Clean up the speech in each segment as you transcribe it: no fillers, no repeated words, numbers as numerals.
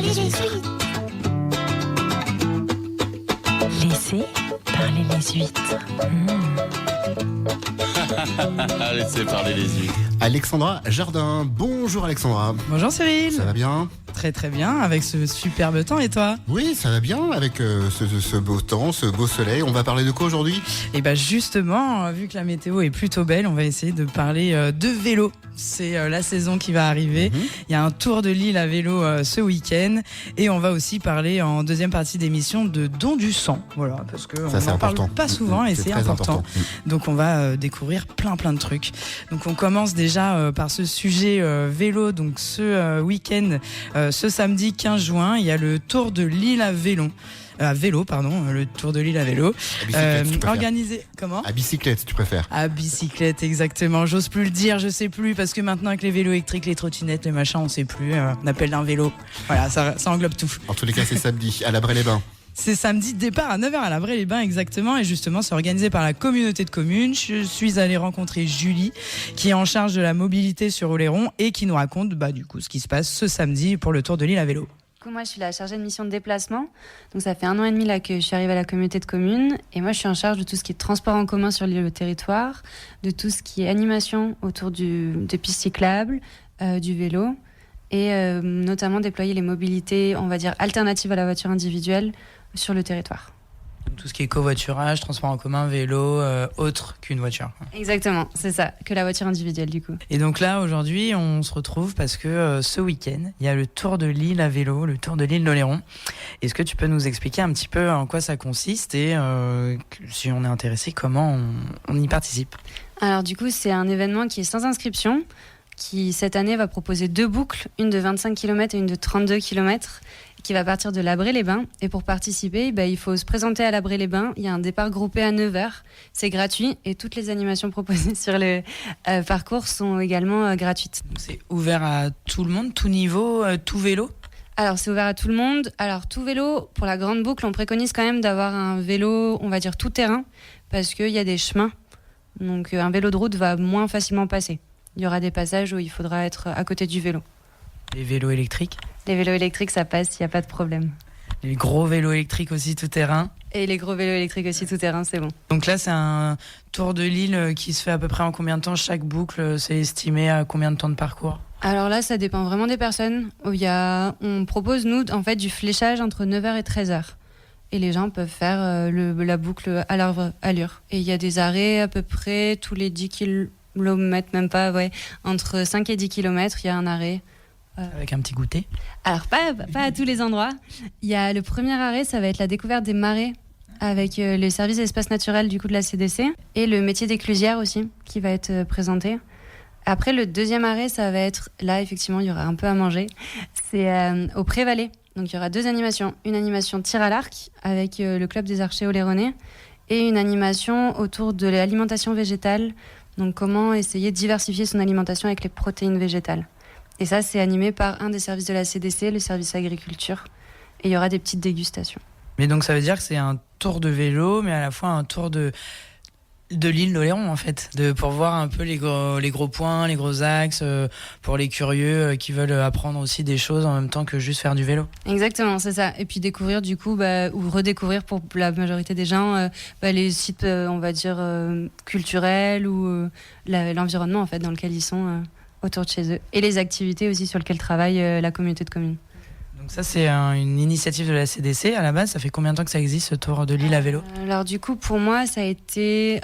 les jésuites. Laissez parler les huîtres. Laissez parler les huîtres. Alexandra Jardin. Bonjour Alexandra. Bonjour Cyril. Ça va bien? Très très bien, avec ce superbe temps, et toi? Oui, ça va bien avec ce beau temps, ce beau soleil. On va parler de quoi aujourd'hui? Et bien justement, vu que la météo est plutôt belle, on va essayer de parler de vélo. C'est la saison qui va arriver. Il y a un tour de l'île à vélo ce week-end. Et on va aussi parler en deuxième partie d'émission de don du sang. Voilà, parce qu'on n'en parle pas souvent et c'est important. Donc on va découvrir plein de trucs. Donc on commence déjà par ce sujet vélo. Donc ce week-end, ce samedi 15 juin, il y a le tour de l'île à vélo. Le tour de l'île à vélo. Organisé comment? À bicyclette, si tu préfères. À bicyclette, exactement. J'ose plus le dire, je sais plus, parce que maintenant avec les vélos électriques, les trottinettes, les machins, on sait plus. On appelle un vélo. Voilà, ça englobe tout. En tous les cas, c'est samedi à la Bray-les-Bains. C'est samedi, départ à 9h à la Bray-les-Bains, exactement. Et justement, c'est organisé par la communauté de communes. Je suis allée rencontrer Julie, qui est en charge de la mobilité sur Oléron et qui nous raconte du coup ce qui se passe ce samedi pour le tour de l'île à vélo. Moi, je suis la chargée de mission de déplacement. Donc, ça fait 1 an et demi là, que je suis arrivée à la communauté de communes. Et moi, je suis en charge de tout ce qui est transport en commun sur le territoire, de tout ce qui est animation autour des pistes cyclables, du vélo, et notamment déployer les mobilités, on va dire, alternatives à la voiture individuelle sur le territoire. Tout ce qui est covoiturage, transport en commun, vélo, autre qu'une voiture. Exactement, c'est ça, que la voiture individuelle du coup. Et donc là, aujourd'hui, on se retrouve parce que ce week-end, il y a le tour de l'île à vélo, le tour de l'île d'Oléron. Est-ce que tu peux nous expliquer un petit peu en quoi ça consiste et si on est intéressé, comment on y participe? Alors du coup, c'est un événement qui est sans inscription, qui cette année va proposer 2 boucles, une de 25 km et une de 32 km, qui va partir de la Bray-les-Bains. Et pour participer, il faut se présenter à la Bray-les-Bains. Il y a un départ groupé à 9h. C'est gratuit et toutes les animations proposées sur le parcours sont également gratuites. Donc c'est ouvert à tout le monde, tout niveau, tout vélo? Alors c'est ouvert à tout le monde. Alors tout vélo, pour la grande boucle, on préconise quand même d'avoir un vélo, on va dire tout terrain, parce qu'il y a des chemins. Donc un vélo de route va moins facilement passer. Il y aura des passages où il faudra être à côté du vélo. Les vélos électriques? Les vélos électriques, ça passe, il n'y a pas de problème. Les gros vélos électriques aussi tout terrain? Et les gros vélos électriques aussi tout terrain, c'est bon. Donc là, c'est un tour de l'île qui se fait à peu près en combien de temps? Chaque boucle, c'est estimé à combien de temps de parcours? Alors là, ça dépend vraiment des personnes. On propose, nous, en fait, du fléchage entre 9h et 13h. Et les gens peuvent faire la boucle à leur allure. Et il y a des arrêts à peu près tous les 10 kilomètres, même pas, entre 5 et 10 km, il y a un arrêt. Avec un petit goûter? Alors, pas à tous les endroits. Il y a le premier arrêt, ça va être la découverte des marais avec les services d'espace naturel du coup de la CDC et le métier d'éclusière aussi qui va être présenté. Après, le deuxième arrêt, ça va être, là effectivement, il y aura un peu à manger. C'est au Pré-Vallée. Donc il y aura 2 animations. Une animation tir à l'arc avec le club des archers oléronais et une animation autour de l'alimentation végétale. Donc comment essayer de diversifier son alimentation avec les protéines végétales. Et ça, c'est animé par un des services de la CDC, le service agriculture. Et il y aura des petites dégustations. Mais donc ça veut dire que c'est un tour de vélo, mais à la fois un tour de l'île d'Oléron, en fait. Pour voir un peu les gros points, les gros axes, pour les curieux qui veulent apprendre aussi des choses en même temps que juste faire du vélo. Exactement, c'est ça. Et puis découvrir du coup, ou redécouvrir pour la majorité des gens, les sites, on va dire, culturels ou l'environnement en fait, dans lequel ils sont autour de chez eux. Et les activités aussi sur lesquelles travaille la communauté de communes. Donc ça, c'est une initiative de la CDC. À la base, ça fait combien de temps que ça existe, ce tour de l'île à vélo? Alors du coup, pour moi, ça fait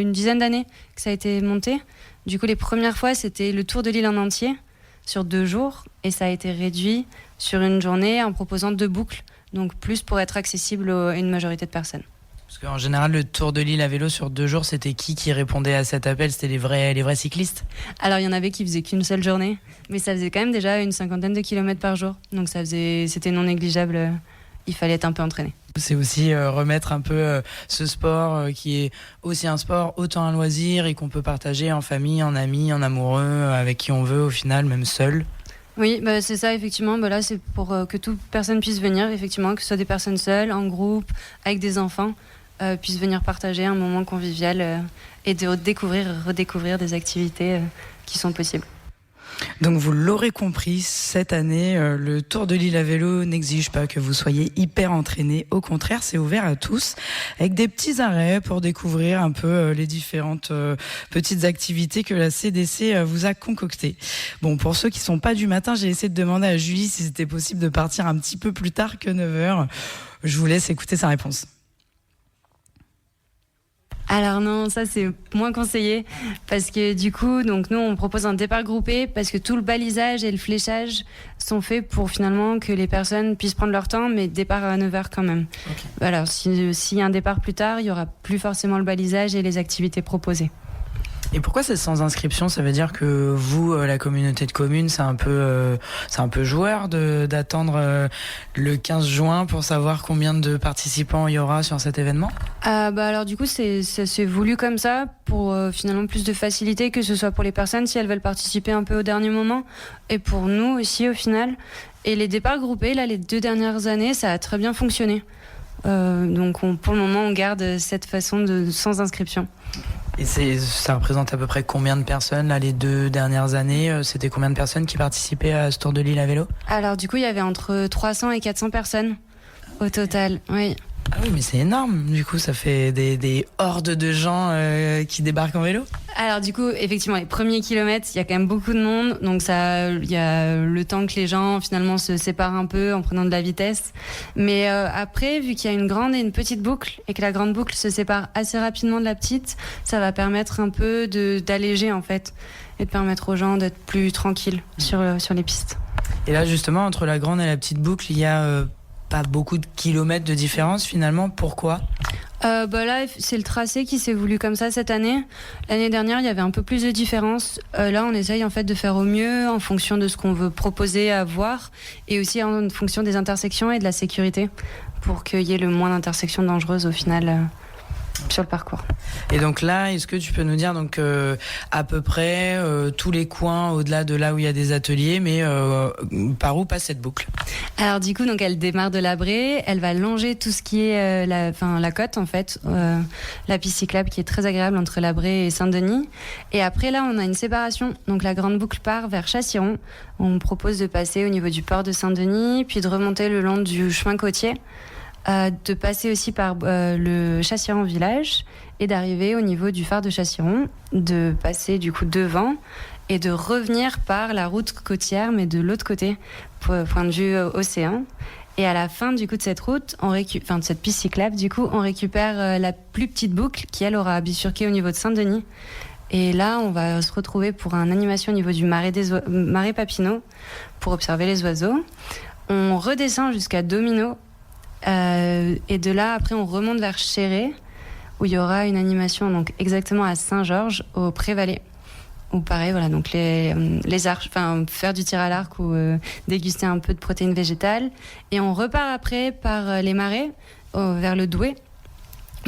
une dizaine d'années que ça a été monté. Du coup, les premières fois, c'était le tour de l'île en entier, sur 2 jours. Et ça a été réduit sur une journée en proposant 2 boucles. Donc plus pour être accessible à une majorité de personnes. Parce qu'en général, le tour de l'île à vélo sur 2 jours, c'était qui répondait à cet appel? C'était les vrais cyclistes? Alors, il y en avait qui faisaient qu'une seule journée, mais ça faisait quand même déjà une 50aine de kilomètres par jour. Donc, c'était non négligeable. Il fallait être un peu entraîné. C'est aussi remettre un peu ce sport qui est aussi un sport, autant un loisir et qu'on peut partager en famille, en amis, en amoureux, avec qui on veut au final, même seul. Oui, c'est ça, effectivement. Là, c'est pour que toute personne puisse venir, effectivement, que ce soit des personnes seules, en groupe, avec des enfants. Puissent venir partager un moment convivial et de redécouvrir des activités qui sont possibles. Donc vous l'aurez compris, cette année, le Tour de l'île à vélo n'exige pas que vous soyez hyper entraîné. Au contraire, c'est ouvert à tous, avec des petits arrêts pour découvrir un peu les différentes petites activités que la CDC vous a concoctées. Bon, pour ceux qui sont pas du matin, j'ai essayé de demander à Julie si c'était possible de partir un petit peu plus tard que 9h. Je vous laisse écouter sa réponse. Alors non, ça c'est moins conseillé parce que du coup, donc nous on propose un départ groupé parce que tout le balisage et le fléchage sont faits pour finalement que les personnes puissent prendre leur temps, mais départ à 9h quand même. Okay. Alors s'il y a un départ plus tard, il y aura plus forcément le balisage et les activités proposées. Et pourquoi c'est sans inscription ? Ça veut dire que vous, la communauté de communes, c'est un peu joueur d'attendre le 15 juin pour savoir combien de participants il y aura sur cet événement ? Alors du coup, c'est voulu comme ça pour finalement plus de facilité, que ce soit pour les personnes si elles veulent participer un peu au dernier moment, et pour nous aussi au final. Et les départs groupés, là, les 2 dernières années, ça a très bien fonctionné. Donc pour le moment, on garde cette façon sans inscription. Et ça représente à peu près combien de personnes, là, les 2 dernières années ? C'était combien de personnes qui participaient à ce Tour de l'île à vélo ? Alors du coup, il y avait entre 300 et 400 personnes au total, oui. Ah oui, mais c'est énorme. Du coup, ça fait des hordes de gens qui débarquent en vélo. Alors du coup, effectivement, les premiers kilomètres, il y a quand même beaucoup de monde. Donc il y a le temps que les gens finalement se séparent un peu en prenant de la vitesse. Mais après, vu qu'il y a une grande et une petite boucle et que la grande boucle se sépare assez rapidement de la petite, ça va permettre un peu d'alléger en fait et de permettre aux gens d'être plus tranquilles sur les pistes. Et là, justement, entre la grande et la petite boucle, il y a pas beaucoup de kilomètres de différence finalement. Pourquoi ? Là, c'est le tracé qui s'est voulu comme ça cette année. L'année dernière, il y avait un peu plus de différence. Là, on essaye en fait de faire au mieux en fonction de ce qu'on veut proposer à voir et aussi en fonction des intersections et de la sécurité pour qu'il y ait le moins d'intersections dangereuses au final sur le parcours. Et donc là, est-ce que tu peux nous dire donc à peu près tous les coins au-delà de là où il y a des ateliers, mais par où passe cette boucle ? Alors du coup, donc elle démarre de Labré, elle va longer tout ce qui est la côte en fait, la piste cyclable qui est très agréable entre Labré et Saint-Denis. Et après là, on a une séparation. Donc la grande boucle part vers Chassiron. On propose de passer au niveau du port de Saint-Denis, puis de remonter le long du chemin côtier. De passer aussi par le Chassiron village et d'arriver au niveau du phare de Chassiron, de passer du coup devant et de revenir par la route côtière mais de l'autre côté, point de vue océan. Et à la fin du coup de cette route, de cette piste cyclable, du coup, on récupère la plus petite boucle qui elle aura bifurqué au niveau de Saint-Denis. Et là, on va se retrouver pour une animation au niveau du marais Papineau pour observer les oiseaux. On redescend jusqu'à Domino. Et de là, après, on remonte vers Chéré, où il y aura une animation donc exactement à Saint-Georges, au Prévalais. Où pareil, voilà, donc les arches, faire du tir à l'arc ou déguster un peu de protéines végétales. Et on repart après par les marais, vers le Douai,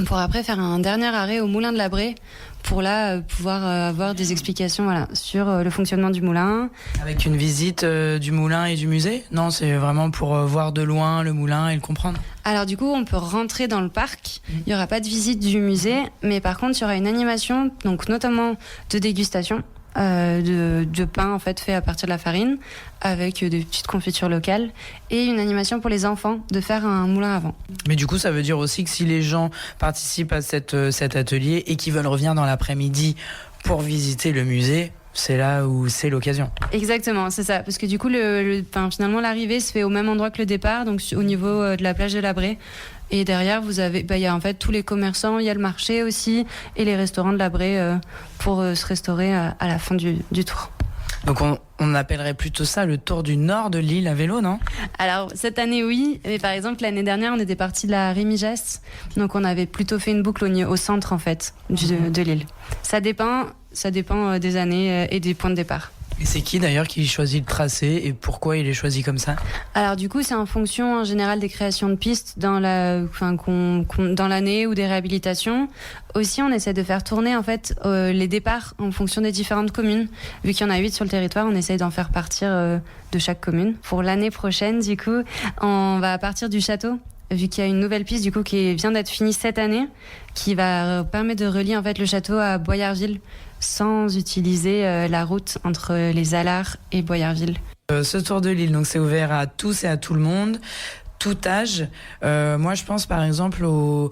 pour après faire un dernier arrêt au Moulin de Labré, pour là pouvoir avoir des explications sur le fonctionnement du moulin. Avec une visite du moulin et du musée ? Non, c'est vraiment pour voir de loin le moulin et le comprendre. Alors du coup, on peut rentrer dans le parc. Il n'y aura pas de visite du musée, mais par contre, il y aura une animation, donc notamment de dégustation de pain en fait fait à partir de la farine, avec des petites confitures locales et une animation pour les enfants de faire un moulin à vent. Mais du coup, ça veut dire aussi que si les gens participent à cet atelier et qu'ils veulent revenir dans l'après-midi pour visiter le musée, c'est là où c'est l'occasion. Exactement, c'est ça. Parce que du coup, finalement, l'arrivée se fait au même endroit que le départ, donc au niveau de la plage de Labré. Et derrière, vous avez, il y a en fait tous les commerçants, il y a le marché aussi, et les restaurants de Labré pour se restaurer à la fin du tour. Donc on appellerait plutôt ça le tour du nord de l'île à vélo, non ? Alors cette année oui, mais par exemple l'année dernière on était parti de la Rémy-Geste, donc on avait plutôt fait une boucle au centre en fait de l'île. Ça dépend des années et des points de départ. Et c'est qui d'ailleurs qui choisit le tracé et pourquoi il est choisi comme ça ? Alors du coup c'est en fonction en général des créations de pistes dans l'année ou des réhabilitations. Aussi on essaie de faire tourner en fait les départs en fonction des différentes communes. Vu qu'il y en a 8 sur le territoire, on essaye d'en faire partir de chaque commune. Pour l'année prochaine du coup, on va partir du château vu qu'il y a une nouvelle piste du coup qui vient d'être finie cette année, qui va permettre de relier en fait le château à Boyarville sans utiliser la route entre les Alards et Boyarville. Ce tour de l'île, donc c'est ouvert à tous et à tout le monde, tout âge. Moi, je pense par exemple aux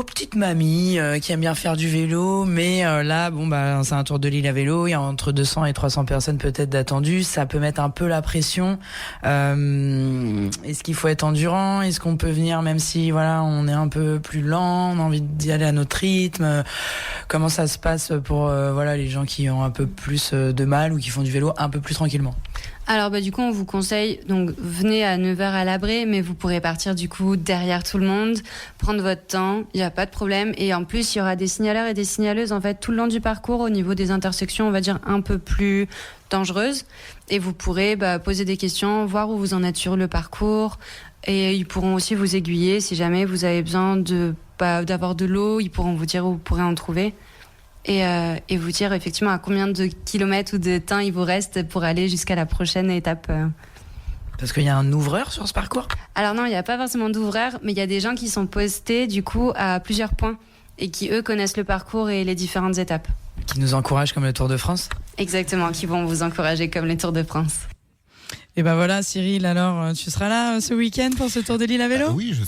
petites mamies qui aiment bien faire du vélo, mais là, c'est un tour de l'île à vélo, il y a entre 200 et 300 personnes peut-être d'attendues, ça peut mettre un peu la pression. Est-ce qu'il faut être endurant? Est-ce qu'on peut venir même si voilà, on est un peu plus lent, on a envie d'y aller à notre rythme? Comment ça se passe pour les gens qui ont un peu plus de mal ou qui font du vélo un peu plus tranquillement? Alors du coup on vous conseille, donc venez à 9h à l'Abré, mais vous pourrez partir du coup derrière tout le monde, prendre votre temps, il n'y a pas de problème. Et en plus il y aura des signaleurs et des signaleuses en fait tout le long du parcours au niveau des intersections, on va dire un peu plus dangereuses. Et vous pourrez poser des questions, voir où vous en êtes sur le parcours. Et ils pourront aussi vous aiguiller si jamais vous avez besoin d'avoir de l'eau, ils pourront vous dire où vous pourrez en trouver. Et vous dire effectivement à combien de kilomètres ou de temps il vous reste pour aller jusqu'à la prochaine étape. Parce qu'il y a un ouvreur sur ce parcours? Alors non, il n'y a pas forcément d'ouvreur, mais il y a des gens qui sont postés du coup à plusieurs points et qui eux connaissent le parcours et les différentes étapes. Qui nous encouragent comme le Tour de France? Exactement, qui vont vous encourager comme le Tour de France. Et ben voilà, Cyril, alors tu seras là ce week-end pour ce Tour de l'île à vélo? Oui, je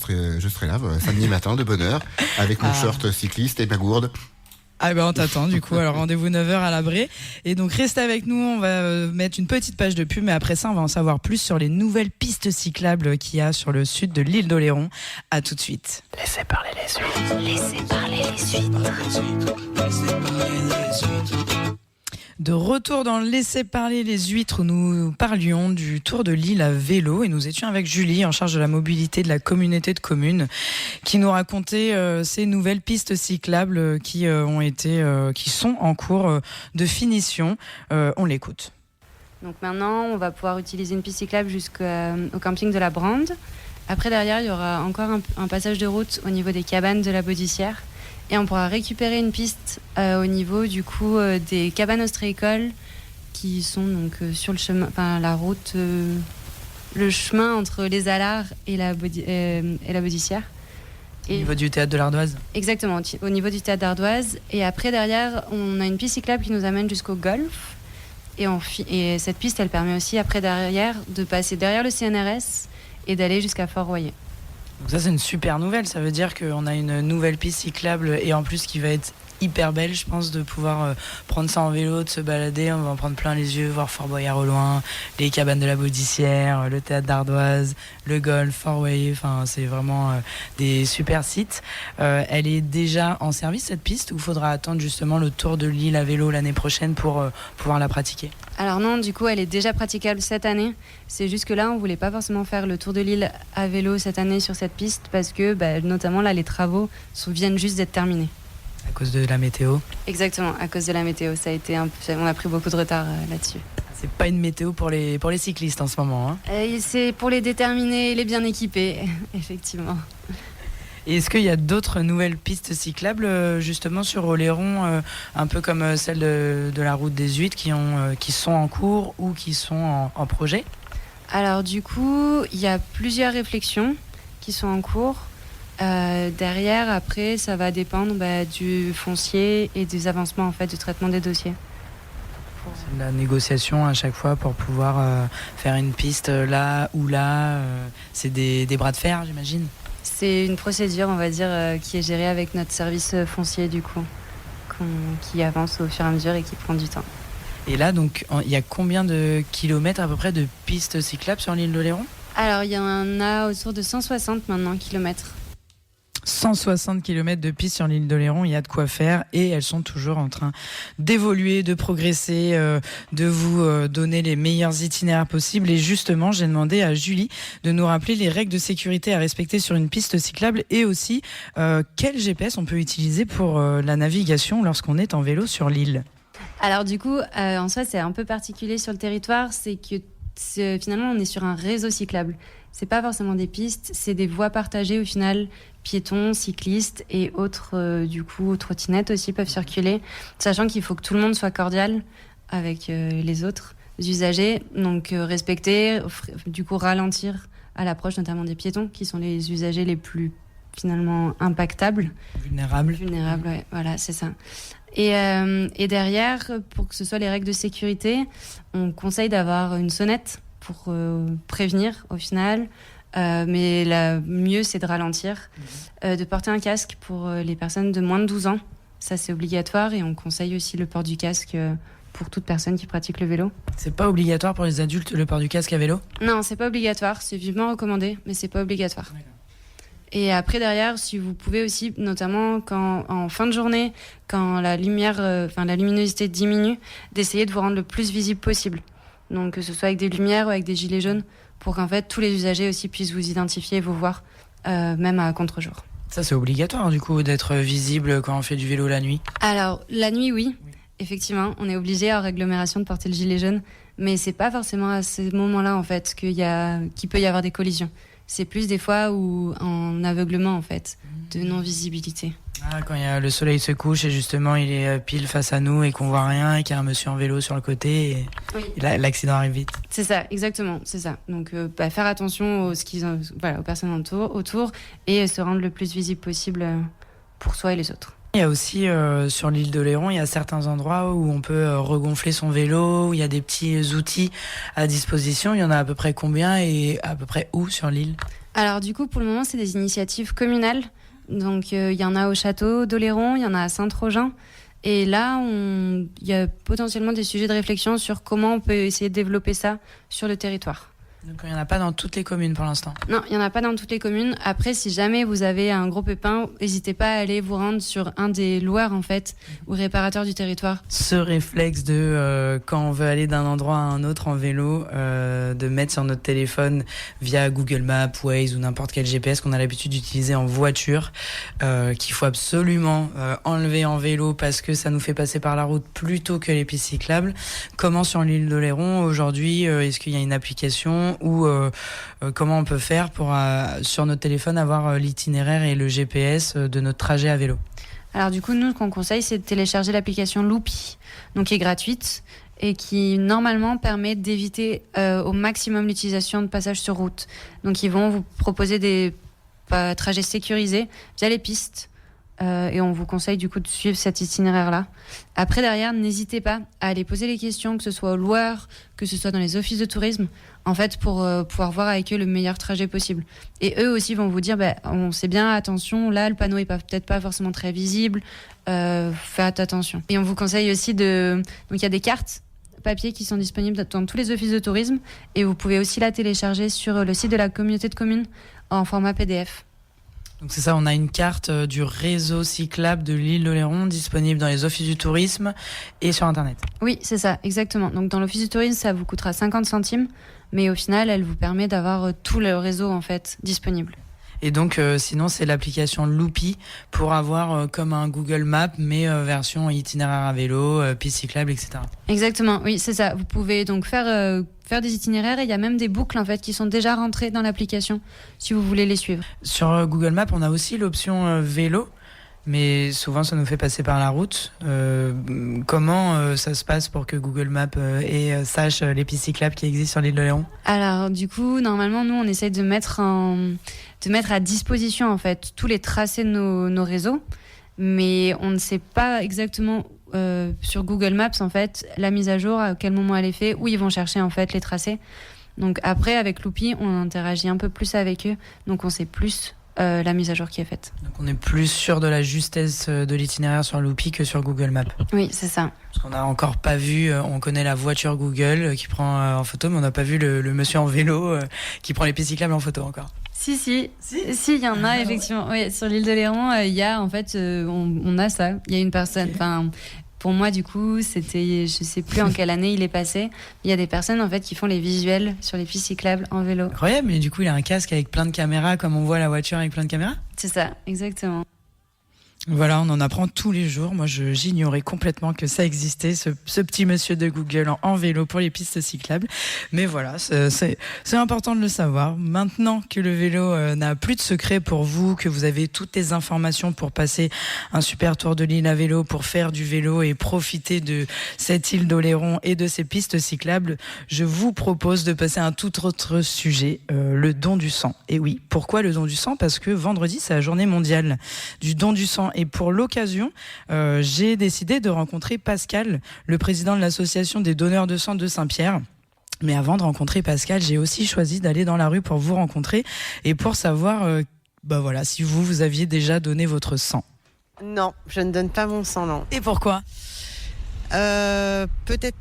serai là samedi matin de bonne heure avec mon short cycliste et ma gourde. Ah ben on t'attend du coup, alors rendez-vous 9h à l'Abré. Et donc restez avec nous, on va mettre une petite page de pub, mais après ça on va en savoir plus sur les nouvelles pistes cyclables qu'il y a sur le sud de l'île d'Oléron. À tout de suite. Laissez parler les huîtres. Laissez parler les huîtres. De retour dans Laissez parler les huîtres, où nous parlions du Tour de l'île à vélo et nous étions avec Julie en charge de la mobilité de la communauté de communes qui nous racontait ces nouvelles pistes cyclables qui sont en cours de finition. On l'écoute. Donc maintenant, on va pouvoir utiliser une piste cyclable jusqu'au camping de la Brande. Après, derrière, il y aura encore un passage de route au niveau des cabanes de la Baudissière. Et on pourra récupérer une piste au niveau du coup des cabanes ostréicoles qui sont donc sur le chemin, la route, le chemin entre les Alards et la Baudissière. Au niveau du théâtre de l'Ardoise? Exactement, au niveau du théâtre d'Ardoise. Et après derrière, on a une piste cyclable qui nous amène jusqu'au golf. Et cette piste, elle permet aussi après derrière de passer derrière le CNRS et d'aller jusqu'à Fort-Royer. Donc ça c'est une super nouvelle, ça veut dire qu'on a une nouvelle piste cyclable et en plus qui va être hyper belle, je pense, de pouvoir prendre ça en vélo, de se balader, on va en prendre plein les yeux, voir Fort Boyard au loin, les cabanes de la Baudissière, le théâtre d'Ardoise, le golf, Fort-Royer, c'est vraiment des super sites. Elle est déjà en service cette piste ou faudra attendre justement le Tour de l'île à vélo l'année prochaine pour pouvoir la pratiquer? Alors non, du coup, elle est déjà praticable cette année. C'est juste que là, on voulait pas forcément faire le Tour de l'île à vélo cette année sur cette piste parce que, notamment là, les travaux viennent juste d'être terminés. À cause de la météo? Exactement, à cause de la météo. On a pris beaucoup de retard là-dessus. C'est pas une météo pour les cyclistes en ce moment, hein? C'est pour les déterminés et les bien équipés, effectivement. Et est-ce qu'il y a d'autres nouvelles pistes cyclables justement sur Oléron, un peu comme celle de la route des Huîtres qui sont en cours ou qui sont en projet? Alors du coup, il y a plusieurs réflexions qui sont en cours. Derrière, après, ça va dépendre du foncier et des avancements en fait, du traitement des dossiers. C'est de la négociation à chaque fois pour pouvoir faire une piste là ou là. C'est des bras de fer, j'imagine? C'est une procédure, on va dire, qui est gérée avec notre service foncier, du coup, qui avance au fur et à mesure et qui prend du temps. Et là, donc, il y a combien de kilomètres à peu près de pistes cyclables sur l'île d'Oléron? Alors, il y en a autour de 160 maintenant kilomètres. 160 km de pistes sur l'île d'Oléron, il y a de quoi faire et elles sont toujours en train d'évoluer, de progresser, de vous donner les meilleurs itinéraires possibles. Et justement, j'ai demandé à Julie de nous rappeler les règles de sécurité à respecter sur une piste cyclable et aussi quel GPS on peut utiliser pour la navigation lorsqu'on est en vélo sur l'île. Alors du coup, en soi, c'est un peu particulier sur le territoire, c'est que finalement, on est sur un réseau cyclable. C'est pas forcément des pistes, c'est des voies partagées au final. Piétons, cyclistes et autres, du coup, trottinettes aussi peuvent circuler, sachant qu'il faut que tout le monde soit cordial avec les autres usagers. Donc, respecter, du coup, ralentir à l'approche notamment des piétons, qui sont les usagers les plus finalement impactables. Vulnérable. Vulnérables, ouais, voilà, c'est ça. Et derrière, pour que ce soit les règles de sécurité, on conseille d'avoir une sonnette pour prévenir au final. Mais mieux, c'est de ralentir, de porter un casque pour les personnes de moins de 12 ans. Ça, c'est obligatoire et on conseille aussi le port du casque pour toute personne qui pratique le vélo. C'est pas obligatoire pour les adultes le port du casque à vélo ? Non, c'est pas obligatoire. C'est vivement recommandé, mais c'est pas obligatoire. Et après, derrière, si vous pouvez aussi, notamment en fin de journée, quand la luminosité diminue, d'essayer de vous rendre le plus visible possible. Donc, que ce soit avec des lumières ou avec des gilets jaunes, pour qu'en fait, tous les usagers aussi puissent vous identifier et vous voir, même à contre-jour. Ça, c'est obligatoire, du coup, d'être visible quand on fait du vélo la nuit ? Alors, la nuit, oui. Effectivement, on est obligé hors agglomération de porter le gilet jaune, mais c'est pas forcément à ces moments-là, en fait, qu'il peut y avoir des collisions. C'est plus des fois où en aveuglement, en fait, de non-visibilité. Ah, quand le soleil se couche et justement il est pile face à nous et qu'on voit rien et qu'il y a un monsieur en vélo sur le côté et, oui. Et là, l'accident arrive vite. C'est ça, exactement, c'est ça. Donc faire attention aux personnes autour et se rendre le plus visible possible pour soi et les autres. Il y a aussi sur l'île d'Oléron, il y a certains endroits où on peut regonfler son vélo, où il y a des petits outils à disposition. Il y en a à peu près combien et à peu près où sur l'île ? Alors du coup, pour le moment, c'est des initiatives communales. Donc il y en a au château d'Oléron, il y en a à Saint-Trojan. Et là, il y a potentiellement des sujets de réflexion sur comment on peut essayer de développer ça sur le territoire. Donc il n'y en a pas dans toutes les communes pour l'instant. Non, il n'y en a pas dans toutes les communes. Après, si jamais vous avez un gros pépin, n'hésitez pas à aller vous rendre sur un des loueurs, en fait, ou réparateurs du territoire. Ce réflexe de, quand on veut aller d'un endroit à un autre en vélo, de mettre sur notre téléphone via Google Maps, Waze ou n'importe quel GPS qu'on a l'habitude d'utiliser en voiture, qu'il faut absolument enlever en vélo parce que ça nous fait passer par la route plutôt que les pistes cyclables. Comment sur l'île d'Oléron, aujourd'hui, est-ce qu'il y a une application ou comment on peut faire pour sur notre téléphone avoir l'itinéraire et le GPS de notre trajet à vélo. Alors du coup, nous, ce qu'on conseille, c'est de télécharger l'application Loopy, donc qui est gratuite et qui normalement permet d'éviter au maximum l'utilisation de passages sur route. Donc ils vont vous proposer des trajets sécurisés via les pistes. Et on vous conseille du coup de suivre cet itinéraire-là. Après, derrière, n'hésitez pas à aller poser les questions, que ce soit au loueur, que ce soit dans les offices de tourisme, en fait, pour pouvoir voir avec eux le meilleur trajet possible. Et eux aussi vont vous dire, on sait bien, attention, là, le panneau est peut-être pas forcément très visible, faites attention. Et on vous conseille aussi donc il y a des cartes papier qui sont disponibles dans tous les offices de tourisme, et vous pouvez aussi la télécharger sur le site de la communauté de communes en format PDF. Donc c'est ça, on a une carte du réseau cyclable de l'île d'Oléron disponible dans les offices du tourisme et sur Internet. Oui, c'est ça, exactement. Donc dans l'office du tourisme, ça vous coûtera 50 centimes, mais au final, elle vous permet d'avoir tout le réseau en fait disponible. Et donc sinon, c'est l'application Loopy pour avoir comme un Google Maps, mais version itinéraire à vélo, piste cyclable, etc. Exactement, oui, c'est ça. Vous pouvez donc faire des itinéraires et il y a même des boucles en fait qui sont déjà rentrées dans l'application si vous voulez les suivre. Sur Google Maps, on a aussi l'option vélo, mais souvent ça nous fait passer par la route. Comment ça se passe pour que Google Maps sache les pistes cyclables qui existent sur l'île d'Oléron ? Alors du coup, normalement, nous on essaye de mettre à disposition en fait tous les tracés de nos réseaux, mais on ne sait pas exactement sur Google Maps en fait la mise à jour, à quel moment elle est faite, où ils vont chercher en fait les tracés. Donc après avec Loopy on interagit un peu plus avec eux, donc on sait plus la mise à jour qui est faite. Donc on est plus sûr de la justesse de l'itinéraire sur Loopy que sur Google Maps. Oui, c'est ça. Parce qu'on n'a encore pas vu, on connaît la voiture Google qui prend en photo, mais on n'a pas vu le monsieur en vélo qui prend les pistes cyclables en photo encore. Si, il y en a effectivement. Oui, sur l'île d'Oléron, il y a en fait, on a ça. Il y a une personne. Enfin, pour moi, du coup, c'était, je sais plus en quelle année il est passé. Il y a des personnes en fait qui font les visuels sur les pistes cyclables en vélo. Incroyable, mais du coup, il a un casque avec plein de caméras, comme on voit la voiture avec plein de caméras. C'est ça, exactement. Voilà, on en apprend tous les jours. Moi, j'ignorais complètement que ça existait, ce petit monsieur de Google en vélo pour les pistes cyclables. Mais voilà, c'est important de le savoir. Maintenant que le vélo n'a plus de secret pour vous, que vous avez toutes les informations pour passer un super tour de l'île à vélo, pour faire du vélo et profiter de cette île d'Oléron et de ces pistes cyclables, je vous propose de passer à un tout autre sujet, le don du sang. Et oui, pourquoi le don du sang ? Parce que vendredi, c'est la journée mondiale du don du sang. Et pour l'occasion, j'ai décidé de rencontrer Pascal, le président de l'association des donneurs de sang de Saint-Pierre. Mais avant de rencontrer Pascal, j'ai aussi choisi d'aller dans la rue pour vous rencontrer et pour savoir voilà, si vous aviez déjà donné votre sang. Non, je ne donne pas mon sang, non. Et pourquoi ? Peut-être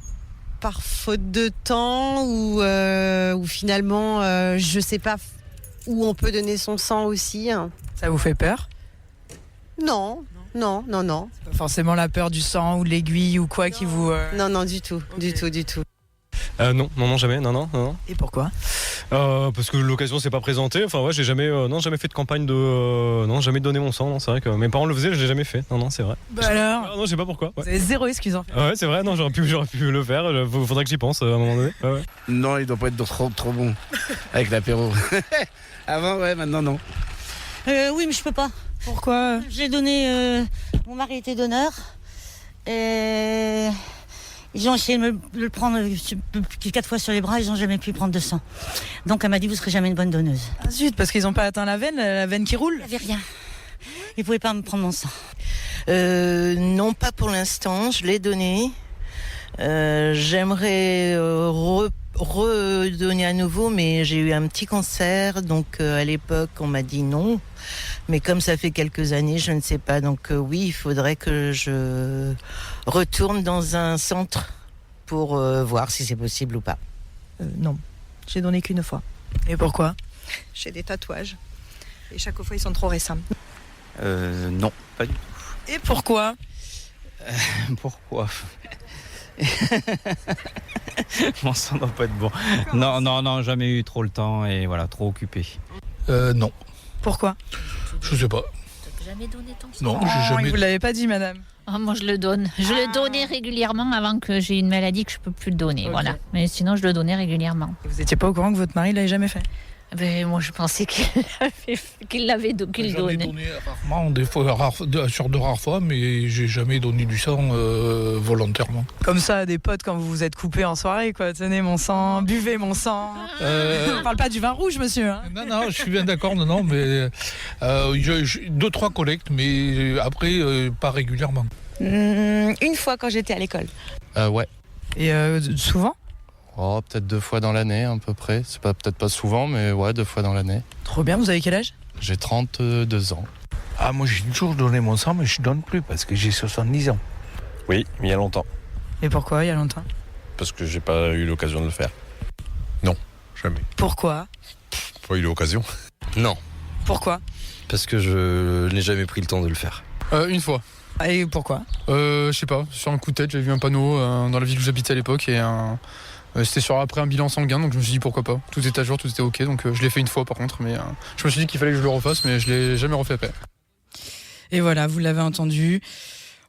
par faute de temps ou finalement, je ne sais pas où on peut donner son sang aussi. Ça vous fait peur ? Non. Pas forcément la peur du sang ou de l'aiguille ou quoi qui vous... Non, du tout, Okay. du tout. Non, jamais, non. Et pourquoi ? Parce que l'occasion s'est pas présentée. Enfin ouais, j'ai jamais fait de campagne de, jamais donné mon sang. Non, c'est vrai que mes parents le faisaient, je l'ai jamais fait. Non, c'est vrai. Bah alors ? Non, je sais pas pourquoi. Ouais. Vous avez zéro excuse en fait. Ouais, c'est vrai. Non, j'aurais pu le faire. Faudrait que j'y pense à un moment donné. Ouais. Non, il doit pas être trop bon avec l'apéro. Avant, ouais, maintenant non. Oui, mais je peux pas. Pourquoi ? J'ai donné. Mon mari était donneur. Et ils ont essayé de le prendre 4 fois sur les bras, ils n'ont jamais pu prendre de sang. Donc elle m'a dit, vous serez jamais une bonne donneuse. Ah zut, parce qu'ils n'ont pas atteint la veine qui roule ? Il n'y avait rien. Ils ne pouvaient pas me prendre mon sang. Non, pas pour l'instant, je l'ai donné. J'aimerais redonner à nouveau, mais j'ai eu un petit cancer, donc à l'époque on m'a dit non. Mais comme ça fait quelques années, je ne sais pas. Donc oui, il faudrait que je retourne dans un centre pour voir si c'est possible ou pas. Non, j'ai donné qu'une fois. Et pourquoi ? J'ai des tatouages. Et chaque fois, ils sont trop récents. Non, pas du tout. Et pourquoi ? Pourquoi Mon sang doit pas être bon. Non, jamais eu trop le temps et voilà, trop occupé. Non. Pourquoi ? Je sais pas. T'as jamais donné ton sang ? Non, j'ai jamais. Vous l'avez pas dit, madame. Moi, je le donne. Je le donnais régulièrement avant que j'ai une maladie que je peux plus le donner. Okay. Voilà. Mais sinon, je le donnais régulièrement. Vous étiez pas au courant que votre mari l'avait jamais fait ? Ben, moi, je pensais qu'il donnait. Donné rarement, des fois, sur de rares fois, mais j'ai jamais donné du sang volontairement. Comme ça, à des potes quand vous vous êtes coupé en soirée, quoi. Tenez mon sang, buvez mon sang. On parle pas du vin rouge, monsieur. Hein. Non, je suis bien d'accord, non, mais 2-3 collectes, mais après, pas régulièrement. Une fois quand j'étais à l'école. Ouais. Et souvent ? Oh, peut-être 2 fois dans l'année à peu près. C'est pas peut-être pas souvent, mais ouais, 2 fois dans l'année. Trop bien, vous avez quel âge ? J'ai 32 ans. Ah, moi j'ai toujours donné mon sang, mais je donne plus parce que j'ai 70 ans. Oui, mais il y a longtemps. Et pourquoi il y a longtemps ? Parce que j'ai pas eu l'occasion de le faire. Non, jamais. Pourquoi ? Pas eu l'occasion. Non. Pourquoi ? Parce que je n'ai jamais pris le temps de le faire. Une fois. Et pourquoi ? Je sais pas, sur un coup de tête, j'avais vu un panneau dans la ville où j'habitais à l'époque et c'était après un bilan sanguin, donc je me suis dit pourquoi pas. Tout était à jour, tout était ok, donc je l'ai fait une fois par contre, mais je me suis dit qu'il fallait que je le refasse, mais je l'ai jamais refait après. Et voilà, vous l'avez entendu.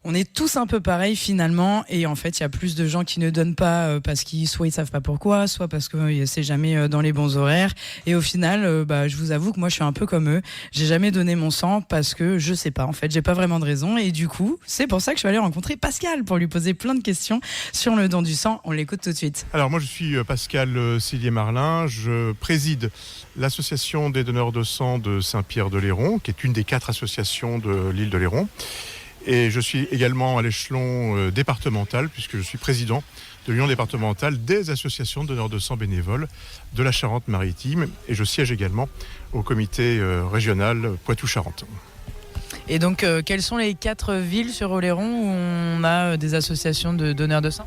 On est tous un peu pareils finalement, et en fait il y a plus de gens qui ne donnent pas parce qu'ils soit ils savent pas pourquoi, soit parce que c'est jamais dans les bons horaires. Et au final, je vous avoue que moi je suis un peu comme eux. J'ai jamais donné mon sang parce que je sais pas. En fait, j'ai pas vraiment de raison. Et du coup, c'est pour ça que je suis allée rencontrer Pascal pour lui poser plein de questions sur le don du sang. On l'écoute tout de suite. Alors moi je suis Pascal Sillier-Marlin. Je préside l'association des donneurs de sang de Saint-Pierre-de-Léron, qui est une des 4 associations de l'île de Léron. Et je suis également à l'échelon départemental, puisque je suis président de l'Union départementale des associations de donneurs de sang bénévoles de la Charente-Maritime. Et je siège également au comité régional Poitou-Charentes. Et donc, quelles sont les 4 villes sur Oléron où on a des associations de donneurs de sang ?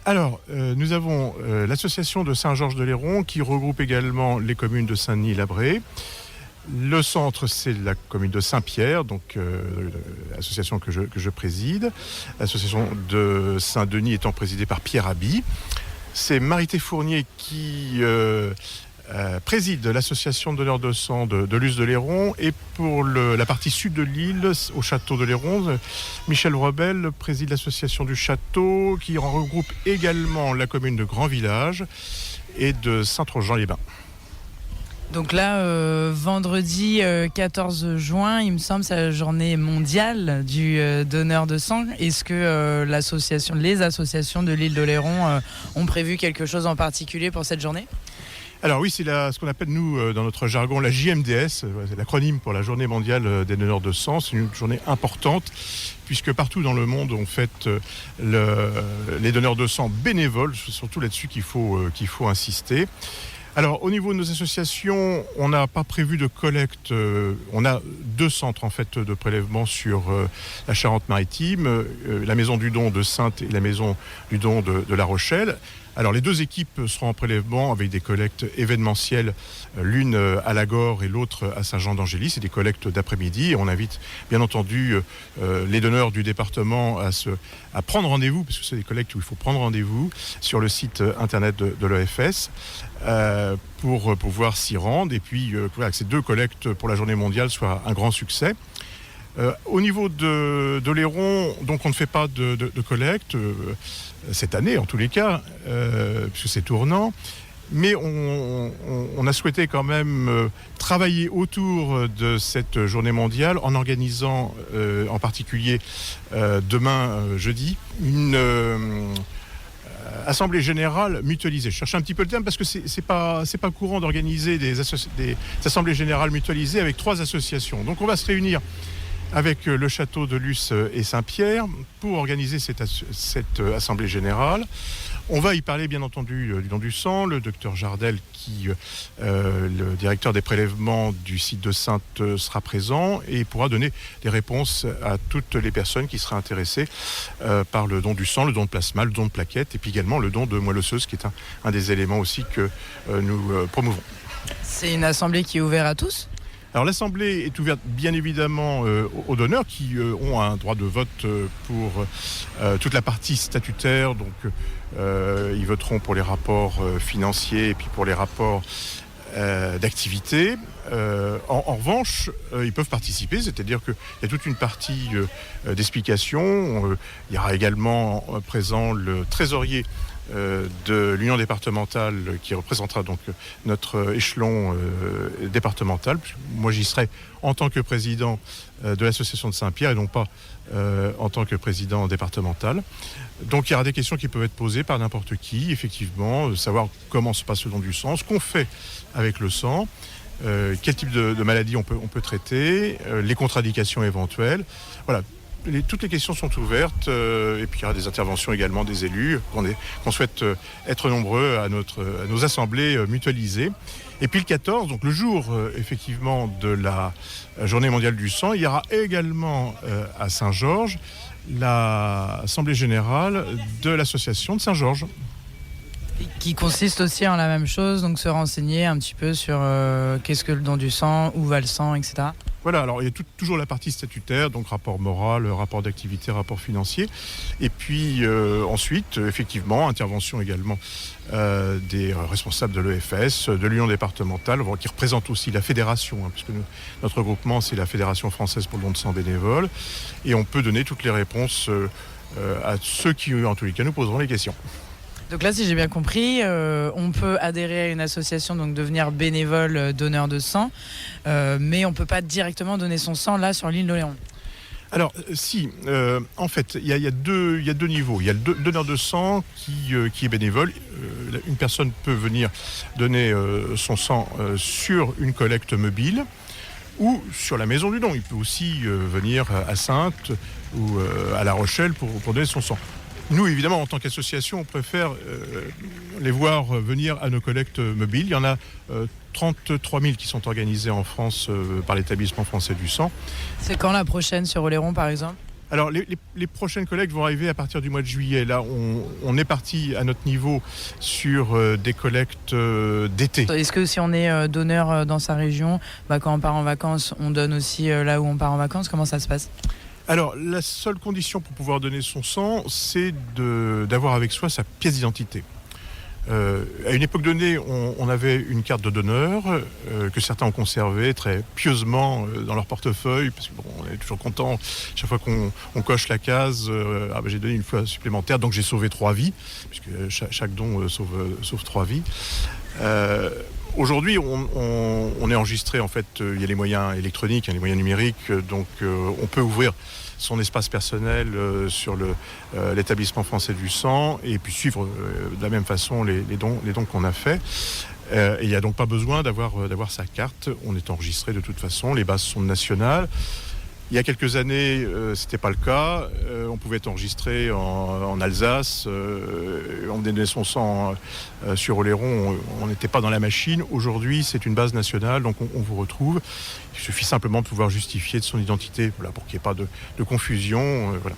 Alors, nous avons l'association de Saint-Georges-de-Léron qui regroupe également les communes de Saint-Denis-Labré. Le centre, c'est la commune de Saint-Pierre, donc l'association que je préside. L'association de Saint-Denis étant présidée par Pierre Rabhi. C'est Marité Fournier qui préside l'association de donneurs de sang de Luce de Léron, et pour la partie sud de l'île, au château de Léron, Michel Rebel préside l'association du château, qui regroupe également la commune de Grand Village et de Saint-Trojan-les-Bains. Donc là, vendredi 14 juin, il me semble, c'est la journée mondiale du donneur de sang. Est-ce que les associations de l'île d'Oléron ont prévu quelque chose en particulier pour cette journée ? Alors oui, c'est ce qu'on appelle, nous, dans notre jargon, la JMDS, c'est l'acronyme pour la Journée mondiale des donneurs de sang. C'est une journée importante, puisque partout dans le monde, on fête les donneurs de sang bénévoles. C'est surtout là-dessus qu'il faut insister. Alors, au niveau de nos associations, on n'a pas prévu de collecte. On a 2 centres en fait de prélèvement sur la Charente-Maritime, la Maison du Don de Saintes et la Maison du Don de La Rochelle. Alors, les 2 équipes seront en prélèvement avec des collectes événementielles, l'une à Lagore et l'autre à Saint-Jean-d'Angély. C'est des collectes d'après-midi. Et on invite, bien entendu, les donneurs du département à prendre rendez-vous, parce que c'est des collectes où il faut prendre rendez-vous sur le site internet de l'EFS pour pouvoir s'y rendre. Et puis, que ces 2 collectes pour la journée mondiale soient un grand succès. Au niveau de Léron, donc on ne fait pas de collecte cette année, en tous les cas, puisque c'est tournant. Mais on a souhaité quand même travailler autour de cette journée mondiale en organisant, en particulier demain, jeudi, une assemblée générale mutualisée. Je cherche un petit peu le terme parce que c'est pas courant d'organiser des assemblées générales mutualisées avec 3 associations. Donc on va se réunir avec le château de Luce et Saint-Pierre pour organiser cette assemblée générale. On va y parler bien entendu du don du sang. Le docteur Jardel, le directeur des prélèvements du site de Saintes, sera présent et pourra donner des réponses à toutes les personnes qui seraient intéressées par le don du sang, le don de plasma, le don de plaquettes et puis également le don de moelle osseuse, qui est un des éléments aussi que nous promouvons. C'est une assemblée qui est ouverte à tous ? Alors l'Assemblée est ouverte bien évidemment aux donneurs qui ont un droit de vote pour toute la partie statutaire. Donc ils voteront pour les rapports financiers et puis pour les rapports d'activité. En revanche, ils peuvent participer, c'est-à-dire qu'il y a toute une partie d'explication. Il y aura également présent le trésorier de l'Union départementale qui représentera donc notre échelon départemental. Moi, j'y serai en tant que président de l'association de Saint-Pierre et donc pas en tant que président départemental. Donc, il y aura des questions qui peuvent être posées par n'importe qui, effectivement, savoir comment se passe le don du sang, ce qu'on fait avec le sang, quel type de maladie on peut traiter, les contre-indications éventuelles. Voilà. Toutes les questions sont ouvertes et puis il y aura des interventions également des élus qu'on souhaite être nombreux à nos assemblées mutualisées. Et puis le 14, donc le jour effectivement de la journée mondiale du sang, il y aura également à Saint-Georges l'assemblée générale de l'association de Saint-Georges. Qui consiste aussi en la même chose, donc se renseigner un petit peu sur qu'est-ce que le don du sang, où va le sang, etc. Voilà, alors il y a toujours la partie statutaire, donc rapport moral, rapport d'activité, rapport financier. Et puis ensuite, effectivement, intervention également des responsables de l'EFS, de l'Union départementale, qui représente aussi la fédération, puisque notre groupement, c'est la Fédération française pour le don de sang bénévole. Et on peut donner toutes les réponses à ceux qui, en tous les cas, nous poseront les questions. Donc là, si j'ai bien compris, on peut adhérer à une association, donc devenir bénévole donneur de sang, mais on ne peut pas directement donner son sang là sur l'île d'Oléron. Alors si, en fait, il y a deux niveaux. Il y a le donneur de sang qui est bénévole. Une personne peut venir donner son sang sur une collecte mobile ou sur la maison du don. Il peut aussi venir à Saintes ou à La Rochelle pour donner son sang. Nous, évidemment, en tant qu'association, on préfère les voir venir à nos collectes mobiles. Il y en a 33 000 qui sont organisées en France par l'établissement français du sang. C'est quand la prochaine sur Oléron, par exemple ? Alors, les prochaines collectes vont arriver à partir du mois de juillet. Là, on est parti à notre niveau sur des collectes d'été. Est-ce que si on est donneur dans sa région, quand on part en vacances, on donne aussi là où on part en vacances ? Comment ça se passe ? Alors, la seule condition pour pouvoir donner son sang, c'est d'avoir avec soi sa pièce d'identité. À une époque donnée, on avait une carte de donneur que certains ont conservée très pieusement dans leur portefeuille, parce que bon, on est toujours content chaque fois qu'on coche la case. J'ai donné une fois supplémentaire, donc j'ai sauvé 3 vies, puisque chaque don sauve 3 vies. Aujourd'hui, on est enregistré, en fait, il y a les moyens électroniques, les moyens numériques, donc on peut ouvrir son espace personnel sur l'établissement français du sang et puis suivre de la même façon les dons qu'on a faits. Et il n'y a donc pas besoin d'avoir sa carte. On est enregistré de toute façon. Les bases sont nationales. Il y a quelques années, c'était pas le cas. On pouvait être enregistré en Alsace. On donnait son sang sur Oléron. On n'était pas dans la machine. Aujourd'hui, c'est une base nationale, donc on vous retrouve. Il suffit simplement de pouvoir justifier de son identité, voilà, pour qu'il n'y ait pas de confusion. Voilà.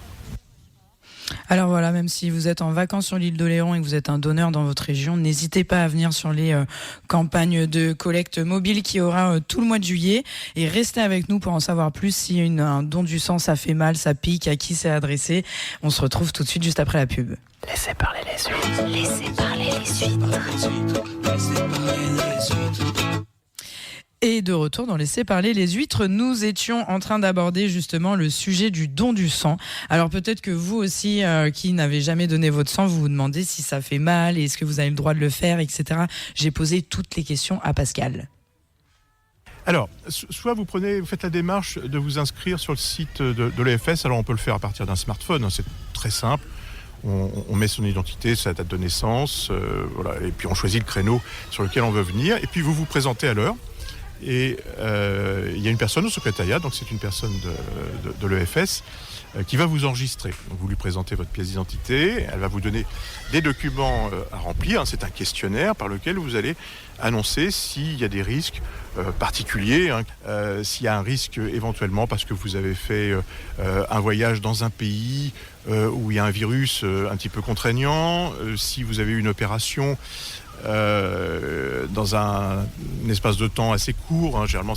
Alors voilà, même si vous êtes en vacances sur l'île d'Oléron et que vous êtes un donneur dans votre région, n'hésitez pas à venir sur les campagnes de collecte mobile qui aura tout le mois de juillet. Et restez avec nous pour en savoir plus. Si un don du sang, ça fait mal, ça pique, à qui c'est adressé. On se retrouve tout de suite juste après la pub. Laissez parler les huîtres. Laissez parler les huîtres. Laissez parler les huîtres. Et de retour dans Laissez parler les huîtres, nous étions en train d'aborder justement le sujet du don du sang. Alors peut-être que vous aussi, qui n'avez jamais donné votre sang, vous vous demandez si ça fait mal et est-ce que vous avez le droit de le faire, etc. J'ai posé toutes les questions à Pascal. Alors, soit vous faites la démarche de vous inscrire sur le site de l'EFS. Alors on peut le faire à partir d'un smartphone, c'est très simple. On met son identité, sa date de naissance, voilà, et puis on choisit le créneau sur lequel on veut venir. Et puis vous vous présentez à l'heure. Et il y a une personne au secrétariat, donc c'est une personne de l'EFS, qui va vous enregistrer. Donc vous lui présentez votre pièce d'identité, elle va vous donner des documents à remplir. C'est un questionnaire par lequel vous allez annoncer s'il y a des risques particuliers, s'il y a un risque éventuellement parce que vous avez fait un voyage dans un pays où il y a un virus un petit peu contraignant, si vous avez eu une opération dans un espace de temps assez court, généralement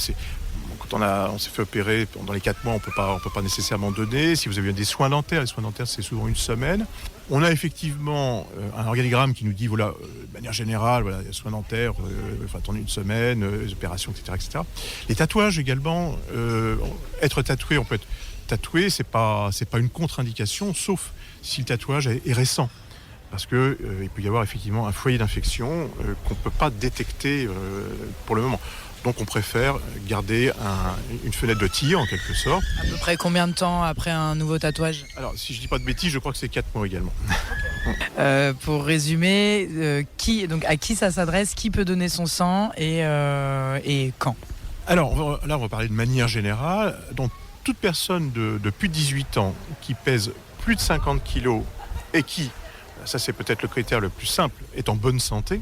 quand on s'est fait opérer pendant les 4 mois, on peut pas nécessairement donner. Si vous avez des soins dentaires, les soins dentaires c'est souvent 1 semaine. On a effectivement un organigramme qui nous dit voilà, de manière générale, voilà, les soins dentaires, il faut attendre 1 semaine, les opérations, etc. Les tatouages également, être tatoué, on peut être tatoué, c'est pas une contre-indication, sauf si le tatouage est récent. Parce qu'il peut y avoir effectivement un foyer d'infection qu'on ne peut pas détecter pour le moment. Donc on préfère garder une fenêtre de tir en quelque sorte. À peu près combien de temps après un nouveau tatouage ? Alors si je ne dis pas de bêtises, je crois que c'est 4 mois également. Pour résumer, à qui ça s'adresse, qui peut donner son sang et quand ? Alors là on va parler de manière générale. Donc toute personne de plus de 18 ans qui pèse plus de 50 kilos et qui, ça c'est peut-être le critère le plus simple, est en bonne santé,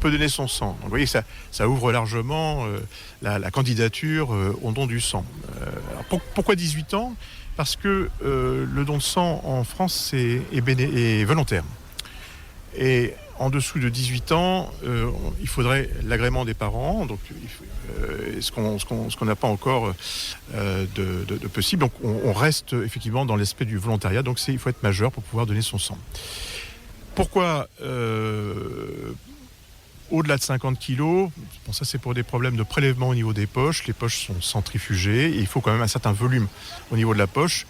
peut donner son sang. Donc vous voyez, ça ouvre largement la candidature au don du sang. Pourquoi 18 ans ? Parce que le don de sang en France est volontaire. Et en dessous de 18 ans, il faudrait l'agrément des parents, donc ce qu'on n'a pas encore de possible. Donc on reste effectivement dans l'aspect du volontariat, donc il faut être majeur pour pouvoir donner son sang. Pourquoi au-delà de 50 kilos, ça c'est pour des problèmes de prélèvement au niveau des poches. Les poches sont centrifugées et il faut quand même un certain volume au niveau de la poche.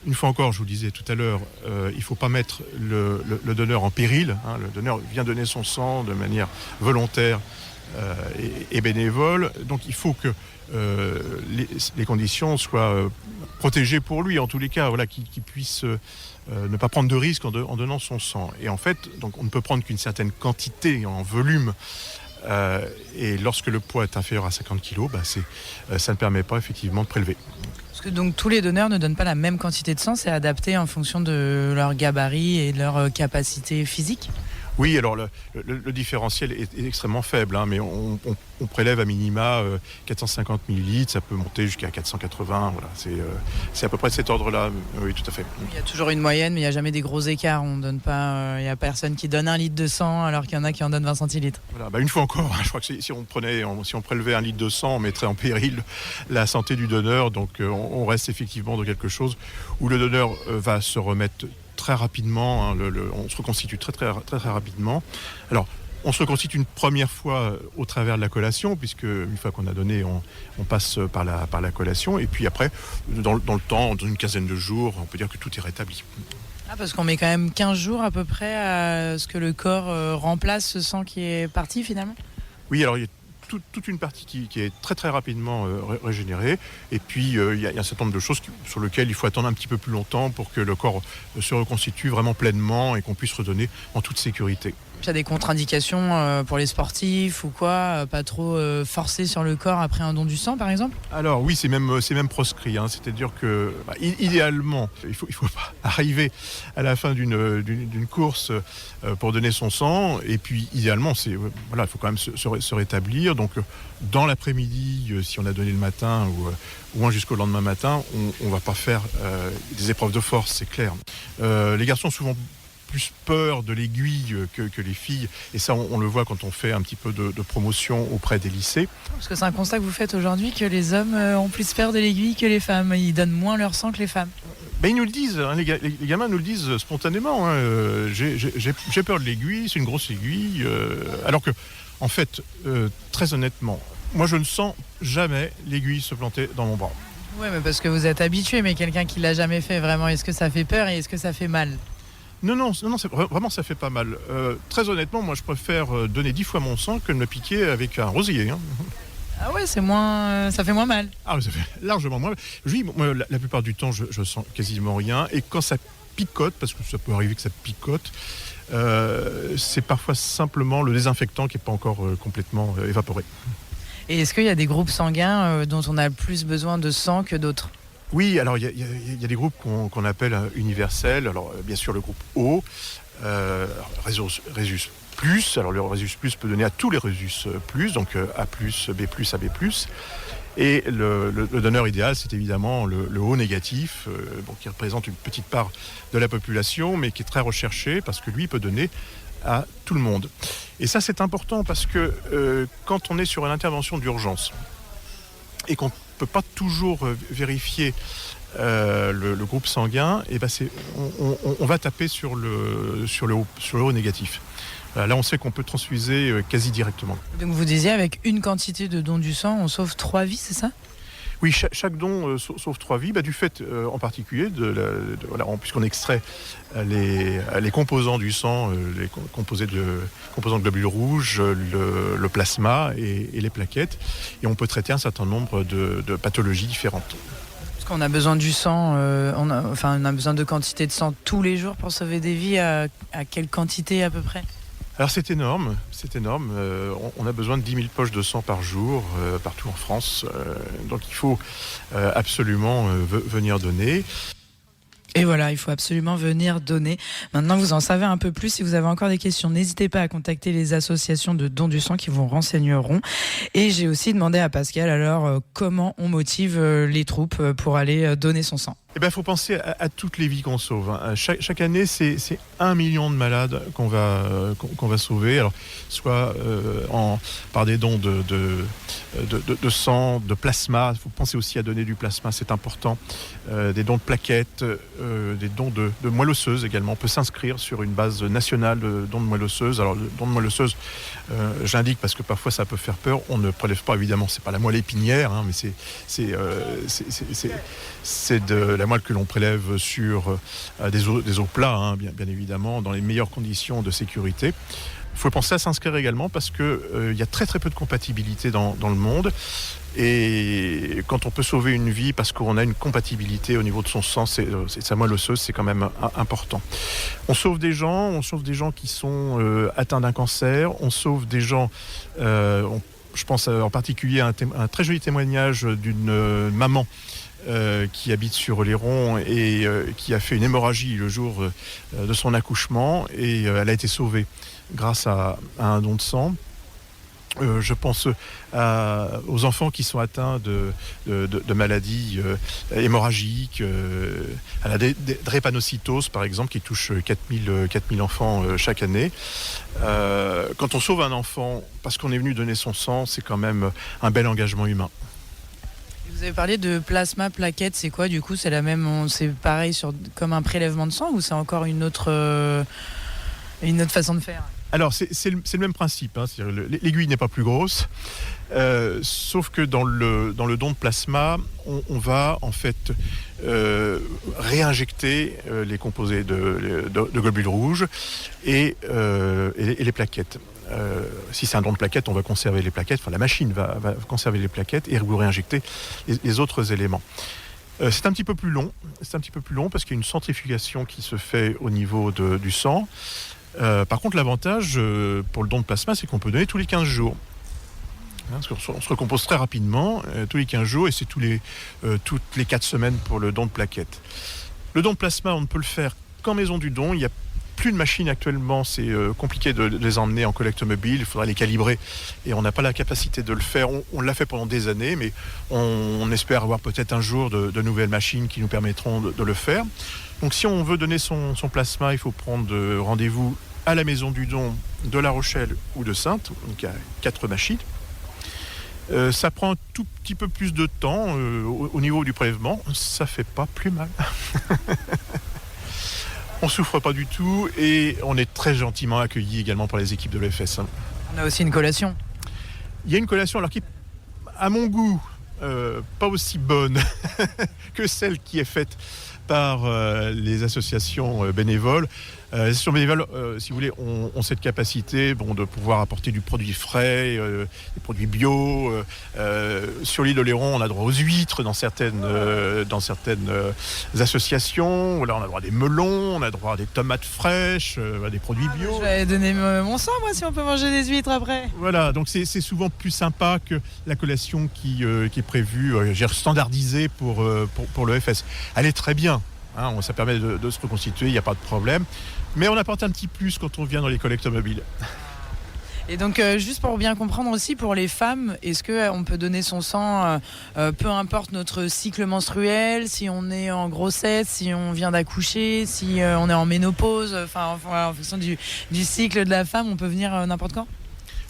Une fois encore, je vous disais tout à l'heure, il ne faut pas mettre le donneur en péril. Le donneur vient donner son sang de manière volontaire et bénévole. Donc il faut que les conditions soient protégées pour lui, en tous les cas, voilà, qu'il puisse ne pas prendre de risques en donnant son sang. Et en fait, donc, on ne peut prendre qu'une certaine quantité en volume. Et lorsque le poids est inférieur à 50 kg, ça ne permet pas effectivement de prélever. Parce que donc tous les donneurs ne donnent pas la même quantité de sang, c'est adapté en fonction de leur gabarit et de leur capacité physique ? Oui, alors le différentiel est extrêmement faible, mais on prélève à minima 450 millilitres, ça peut monter jusqu'à 480, voilà, c'est à peu près de cet ordre-là, oui, tout à fait. Il y a toujours une moyenne, mais il n'y a jamais des gros écarts, on donne pas, il n'y a personne qui donne 1 litre de sang alors qu'il y en a qui en donnent 20 centilitres. Voilà, une fois encore, je crois que si on prélevait 1 litre de sang, on mettrait en péril la santé du donneur, donc on reste effectivement dans quelque chose où le donneur va se remettre très rapidement, hein, on se reconstitue très rapidement. Alors, on se reconstitue une première fois au travers de la collation, puisque une fois qu'on a donné, on passe par la collation. Et puis après, dans le temps, dans une quinzaine de jours, on peut dire que tout est rétabli. Ah, parce qu'on met quand même 15 jours à peu près à ce que le corps remplace ce sang qui est parti finalement. Oui, alors il y a toute une partie qui est très rapidement régénérée. Et puis il y a un certain nombre de choses sur lesquelles il faut attendre un petit peu plus longtemps pour que le corps se reconstitue vraiment pleinement et qu'on puisse redonner en toute sécurité. Il y a des contre-indications pour les sportifs ou quoi, pas trop forcer sur le corps après un don du sang par exemple? Alors oui, c'est même proscrit, hein. C'est-à-dire que idéalement, il faut pas arriver à la fin d'une course pour donner son sang, et puis idéalement, il faut quand même se rétablir. Donc dans l'après-midi, si on a donné le matin ou moins jusqu'au lendemain matin, on va pas faire des épreuves de force, c'est clair. Les garçons souvent plus peur de l'aiguille que les filles, et ça on le voit quand on fait un petit peu de promotion auprès des lycées. Parce que c'est un constat que vous faites aujourd'hui, que les hommes ont plus peur de l'aiguille que les femmes, ils donnent moins leur sang que les femmes. Ben, ils nous le disent, hein, les gamins nous le disent spontanément, hein, j'ai peur de l'aiguille, c'est une grosse aiguille, alors que en fait, très honnêtement, moi je ne sens jamais l'aiguille se planter dans mon bras. Ouais, mais parce que vous êtes habitué, mais quelqu'un qui l'a jamais fait, vraiment, est-ce que ça fait peur et est-ce que ça fait mal? Non, vraiment ça fait pas mal. Très honnêtement, moi je préfère donner 10 fois mon sang que de me piquer avec un rosier. Hein. Ah ouais, ça fait moins mal. Ah oui, ça fait largement moins mal. Oui, moi, la plupart du temps, je sens quasiment rien. Et quand ça picote, parce que ça peut arriver que ça picote, c'est parfois simplement le désinfectant qui n'est pas encore complètement évaporé. Et est-ce qu'il y a des groupes sanguins dont on a plus besoin de sang que d'autres? Oui, alors il y a des groupes qu'on appelle universels. Alors bien sûr le groupe O, Rhésus plus. Alors le Rhésus plus peut donner à tous les Rhésus plus, donc A+, B+, AB+. Et le donneur idéal, c'est évidemment le O négatif, qui représente une petite part de la population, mais qui est très recherché parce que lui peut donner à tout le monde. Et ça c'est important parce que quand on est sur une intervention d'urgence et qu'on peut pas toujours vérifier le groupe sanguin, et ben on va taper sur le O négatif. Là, on sait qu'on peut transfuser quasi directement. Donc vous disiez, avec une quantité de don du sang, on sauve 3 vies, c'est ça? Oui, chaque don sauve 3 vies, du fait en particulier, puisqu'on extrait les composants du sang, les composants de globules rouges, le plasma et les plaquettes, et on peut traiter un certain nombre de pathologies différentes. Parce qu'on a besoon du sang, on a besoin de quantité de sang tous les jours pour sauver des vies, à quelle quantité à peu près? Alors c'est énorme. On a besoin de 10 000 poches de sang par jour, partout en France. Donc il faut absolument venir donner. Et voilà, il faut absolument venir donner. Maintenant, vous en savez un peu plus. Si vous avez encore des questions, n'hésitez pas à contacter les associations de dons du sang qui vous renseigneront. Et j'ai aussi demandé à Pascal, alors, comment on motive les troupes pour aller donner son sang? Il faut penser à toutes les vies qu'on sauve. Hein. Chaque année, c'est 1 million de malades qu'on va sauver. Alors, soit par des dons de sang, de plasma. Il faut penser aussi à donner du plasma, c'est important. Des dons de plaquettes, des dons de moelle osseuse également. On peut s'inscrire sur une base nationale de dons de moelle osseuse. Alors, le don de moelle osseuse, j'indique parce que parfois ça peut faire peur. On ne prélève pas, évidemment, c'est pas la moelle épinière, hein, mais c'est de la moelle que l'on prélève sur des os plats, hein, bien évidemment, dans les meilleures conditions de sécurité. Il faut penser à s'inscrire également parce qu'il y a très peu de compatibilité dans le monde. Et quand on peut sauver une vie parce qu'on a une compatibilité au niveau de son sang, c'est sa moelle osseuse, c'est quand même important. On sauve des gens qui sont atteints d'un cancer, on sauve des gens... je pense en particulier à un très joli témoignage d'une maman qui habite sur Léron et qui a fait une hémorragie le jour de son accouchement, et elle a été sauvée grâce à un don de sang. Je pense aux enfants qui sont atteints de maladies hémorragiques, à la drépanocytose par exemple, qui touche 4000 enfants chaque année. Quand on sauve un enfant parce qu'on est venu donner son sang, c'est quand même un bel engagement humain. Vous avez parlé de plasma plaquette, c'est quoi du coup? C'est la même, c'est pareil comme un prélèvement de sang ou c'est encore une autre façon de faire? Alors c'est le même principe, hein, l'aiguille n'est pas plus grosse, sauf que dans le don de plasma, on va en fait réinjecter les composés de globules rouges et les plaquettes. Si c'est un don de plaquettes, on va conserver les plaquettes, enfin la machine va conserver les plaquettes et vous réinjecter les autres éléments. C'est un petit peu plus long parce qu'il y a une centrifugation qui se fait au niveau du sang. Par contre, l'avantage pour le don de plasma, c'est qu'on peut donner tous les 15 jours. Parce qu'on se recompose très rapidement, tous les 15 jours, et c'est toutes les 4 semaines pour le don de plaquettes. Le don de plasma, on ne peut le faire qu'en maison du don. Il n'y a plus de machines actuellement, c'est compliqué de les emmener en collecte mobile, il faudra les calibrer, et on n'a pas la capacité de le faire. On l'a fait pendant des années, mais on espère avoir peut-être un jour de nouvelles machines qui nous permettront de le faire. Donc si on veut donner son plasma, il faut prendre rendez-vous à la maison du don de La Rochelle ou de Saintes, donc il y a 4 machines. Ça prend un tout petit peu plus de temps au niveau du prélèvement, ça fait pas plus mal. On souffre pas du tout et on est très gentiment accueillis également par les équipes de l'EFS. On a aussi une collation. Il y a une collation alors qui, à mon goût, pas aussi bonne que celle qui est faite par les associations bénévoles. Les associations bénévoles, si vous voulez, ont cette capacité de pouvoir apporter du produit frais, des produits bio. Sur l'île d'Oléron, on a droit aux huîtres dans certaines associations. Là, on a droit à des melons, on a droit à des tomates fraîches, à des produits bio. Je vais donner mon sang, moi, si on peut manger des huîtres après. Voilà, donc c'est souvent plus sympa que la collation qui est prévue, standardisée pour l'EFS. Elle est très bien. Hein, ça permet de se reconstituer, il n'y a pas de problème. Mais on apporte un petit plus quand on vient dans les collectes mobiles. Et donc, juste pour bien comprendre aussi, pour les femmes, est-ce qu'on peut donner son sang, peu importe notre cycle menstruel, si on est en grossesse, si on vient d'accoucher, si on est en ménopause, en fonction du cycle de la femme, on peut venir n'importe quand?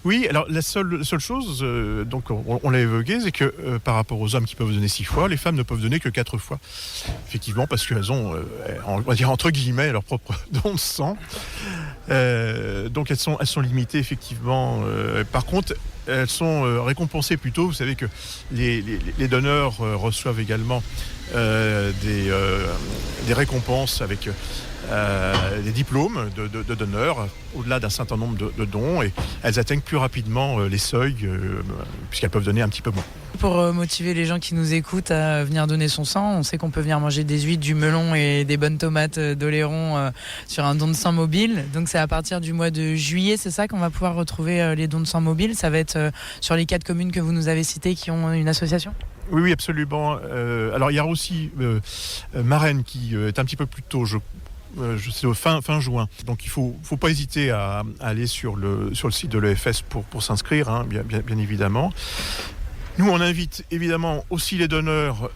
Oui, alors la seule chose, donc on l'a évoqué, c'est que par rapport aux hommes qui peuvent donner 6 fois, les femmes ne peuvent donner que 4 fois. Effectivement, parce qu'elles ont, on va dire entre guillemets, leur propre don de sang. Donc elles sont limitées effectivement. Par contre, elles sont récompensées plutôt. Vous savez que les donneurs reçoivent également des récompenses avec des diplômes de donneurs au-delà d'un certain nombre de dons, et elles atteignent plus rapidement les seuils puisqu'elles peuvent donner un petit peu moins. Pour motiver les gens qui nous écoutent à venir donner son sang, on sait qu'on peut venir manger des huîtres, du melon et des bonnes tomates d'Oléron sur un don de sang mobile. Donc c'est à partir du mois de juillet, c'est ça qu'on va pouvoir retrouver les dons de sang mobiles. Ça va être sur les 4 communes que vous nous avez citées qui ont une association? Oui, absolument. Alors il y a aussi Marennes qui est un petit peu plus tôt, c'est au fin juin. Donc il faut pas hésiter à aller sur le site de l'EFS pour s'inscrire, hein, bien évidemment. Nous, on invite évidemment aussi les donneurs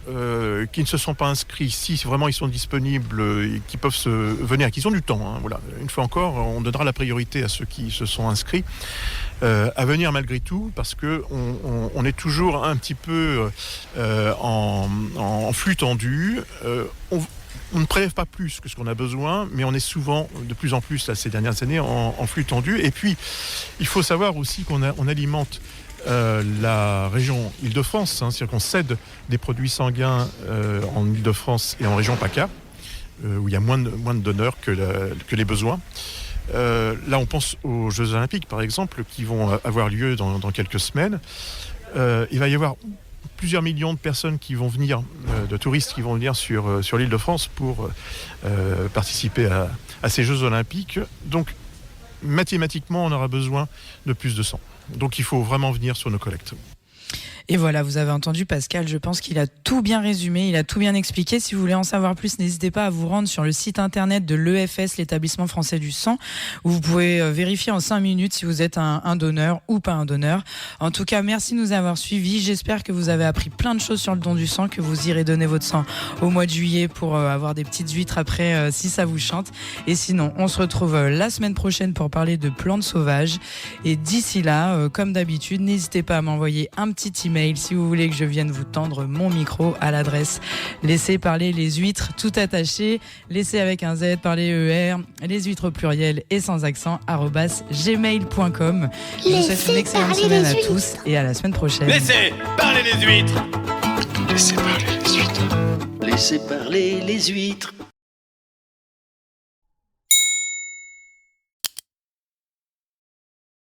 qui ne se sont pas inscrits, si vraiment ils sont disponibles et qui peuvent venir, qui ont du temps. Hein, voilà. Une fois encore, on donnera la priorité à ceux qui se sont inscrits à venir malgré tout, parce que on est toujours un petit peu en flux tendu. On ne prélève pas plus que ce qu'on a besoin, mais on est souvent, de plus en plus là, ces dernières années, en flux tendu. Et puis, il faut savoir aussi qu'on alimente la région Île-de-France, hein, c'est-à-dire qu'on cède des produits sanguins en Île-de-France et en région PACA, où il y a moins de donneurs que les besoins. Là, on pense aux Jeux Olympiques, par exemple, qui vont avoir lieu dans quelques semaines. Il va y avoir plusieurs millions de personnes qui vont venir, de touristes qui vont venir sur l'île de France pour participer à ces Jeux Olympiques. Donc, mathématiquement, on aura besoin de plus de sang. Donc, il faut vraiment venir sur nos collectes. Et voilà, vous avez entendu Pascal, je pense qu'il a tout bien résumé, il a tout bien expliqué. Si vous voulez en savoir plus, n'hésitez pas à vous rendre sur le site internet de l'EFS, l'établissement français du sang, où vous pouvez vérifier en 5 minutes si vous êtes un donneur ou pas un donneur. En tout cas, merci de nous avoir suivis. J'espère que vous avez appris plein de choses sur le don du sang, que vous irez donner votre sang au mois de juillet pour avoir des petites huîtres après si ça vous chante. Et sinon, on se retrouve la semaine prochaine pour parler de plantes sauvages. Et d'ici là, comme d'habitude, n'hésitez pas à m'envoyer un petit email email si vous voulez que je vienne vous tendre mon micro à l'adresse laissez parler les huîtres tout attaché, laissez avec un Z, parler ER, les huîtres au pluriel et sans accent @gmail.com. Je vous souhaite une excellente semaine à tous et à la semaine prochaine. Laissez parler les huîtres. Laissez parler les huîtres. Laissez parler les huîtres.